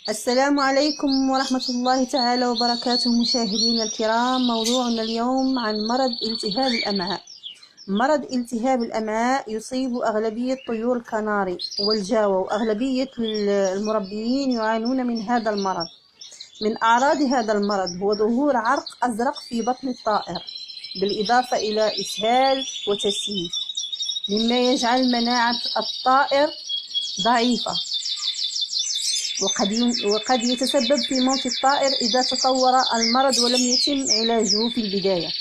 السلام عليكم ورحمة الله تعالى وبركاته مشاهدينا الكرام. موضوعنا اليوم عن مرض التهاب الأمعاء. مرض التهاب الأمعاء يصيب أغلبية طيور الكناري والجاوة، وأغلبية المربيين يعانون من هذا المرض. من أعراض هذا المرض هو ظهور عرق أزرق في بطن الطائر، بالإضافة إلى إسهال وتسييل، مما يجعل مناعة الطائر ضعيفة، وقد يتسبب في موت الطائر إذا تطور المرض ولم يتم علاجه في البداية.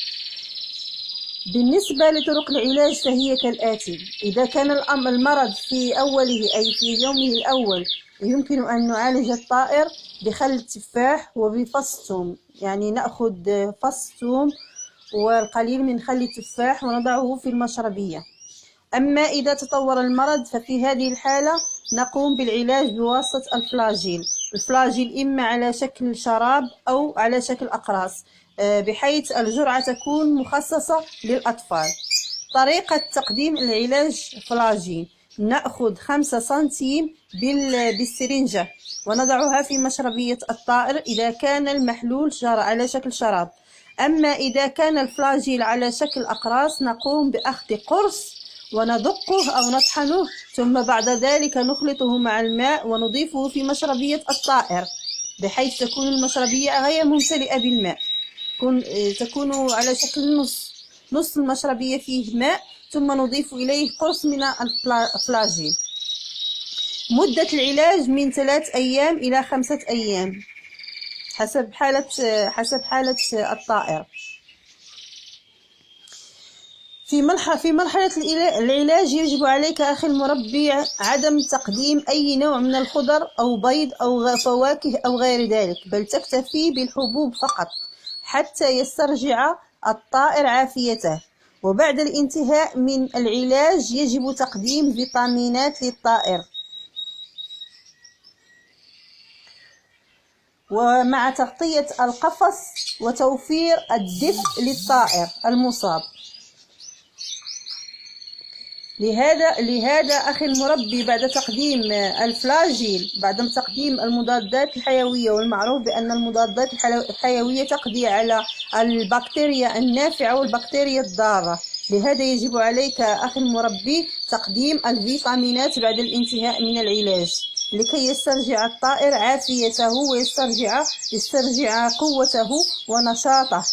بالنسبة لطرق العلاج فهي كالآتي: إذا كان المرض في أوله أي في يومه الأول، يمكن أن نعالج الطائر بخل التفاح وبفص ثوم، يعني نأخذ فص ثوم والقليل من خل التفاح ونضعه في المشربية. أما إذا تطور المرض ففي هذه الحالة نقوم بالعلاج بواسطة الفلاجيل إما على شكل شراب أو على شكل أقراص، بحيث الجرعة تكون مخصصة للأطفال. طريقة تقديم العلاج فلاجيل: نأخذ 5 سنتيم بالسرنجة ونضعها في مشربية الطائر إذا كان المحلول على شكل شراب. أما إذا كان الفلاجيل على شكل أقراص نقوم بأخذ قرص وندقه أو نطحنه، ثم بعد ذلك نخلطه مع الماء ونضيفه في مشربية الطائر، بحيث تكون المشربية غير ممتلئة بالماء، تكون على شكل نص المشربية فيه ماء، ثم نضيف إليه قرص من الفلاجيل. مدة العلاج من 3 أيام إلى 5 أيام حسب حالة الطائر. في مرحلة العلاج يجب عليك أخي المربي عدم تقديم أي نوع من الخضر أو بيض أو فواكه أو غير ذلك، بل تكتفي بالحبوب فقط حتى يسترجع الطائر عافيته. وبعد الانتهاء من العلاج يجب تقديم فيتامينات للطائر، ومع تغطية القفص وتوفير الدفء للطائر المصاب. لهذا أخي المربي بعد تقديم الفلاجيل، بعد تقديم المضادات الحيوية، والمعروف بأن المضادات الحيوية تقضي على البكتيريا النافعة والبكتيريا الضارة، لهذا يجب عليك أخي المربي تقديم الفيتامينات بعد الانتهاء من العلاج، لكي يسترجع الطائر عافيته ويسترجع قوته ونشاطه.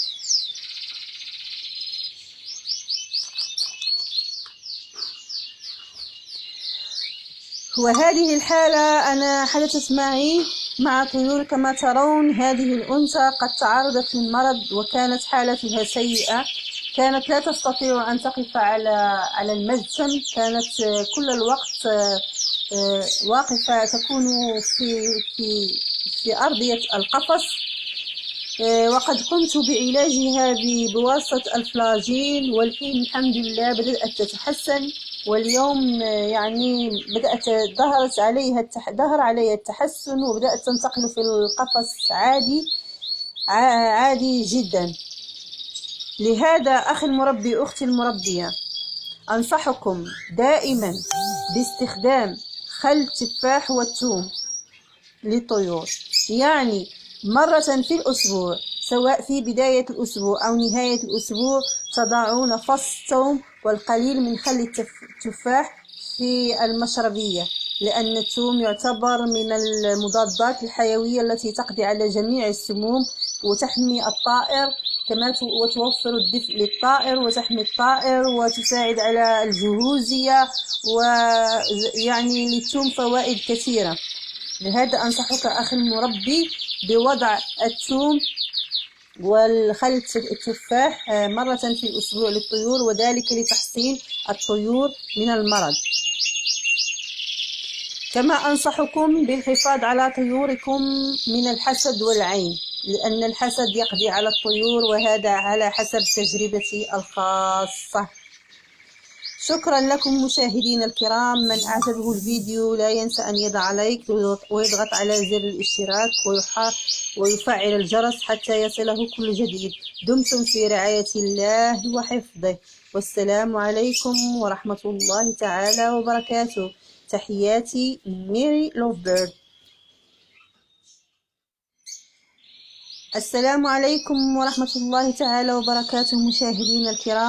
وهذه الحالة أنا حدثت معي مع طيور. كما ترون هذه الأنثى قد تعرضت للمرض وكانت حالتها سيئة، كانت لا تستطيع أن تقف على المجسم، كانت كل الوقت واقفة، تكون في أرضية القفص. وقد قمت بعلاجها بواسطة الفلاجيل، والحين الحمد لله بدأت تتحسن، واليوم يعني ظهر عليها التحسن، وبدأت تنتقل في القفص عادي جدا. لهذا أخي المربي، أختي المربية، أنصحكم دائما باستخدام خل التفاح والثوم للطيور، يعني مرة في الأسبوع، سواء في بداية الأسبوع أو نهاية الأسبوع، تضعون فص ثوم والقليل من خل التفاح في المشربية، لأن الثوم يعتبر من المضادات الحيوية التي تقضي على جميع السموم وتحمي الطائر، كما وتوفر الدفء للطائر وتحمي الطائر وتساعد على الجهوزية، ويعني للثوم فوائد كثيرة. لهذا أنصحك أخي المربي بوضع الثوم والخل التفاح مرة في الأسبوع للطيور، وذلك لتحصين الطيور من المرض. كما أنصحكم بالحفاظ على طيوركم من الحسد والعين، لأن الحسد يقضي على الطيور، وهذا على حسب تجربتي الخاصة. شكرا لكم مشاهدين الكرام. من أعجبه الفيديو لا ينسى أن يضع لايك ويضغط على زر الاشتراك ويفعل الجرس حتى يصله كل جديد. دمتم في رعاية الله وحفظه، والسلام عليكم ورحمة الله تعالى وبركاته. تحياتي ميري لوفبيرد. السلام عليكم ورحمة الله تعالى وبركاته مشاهدينا الكرام.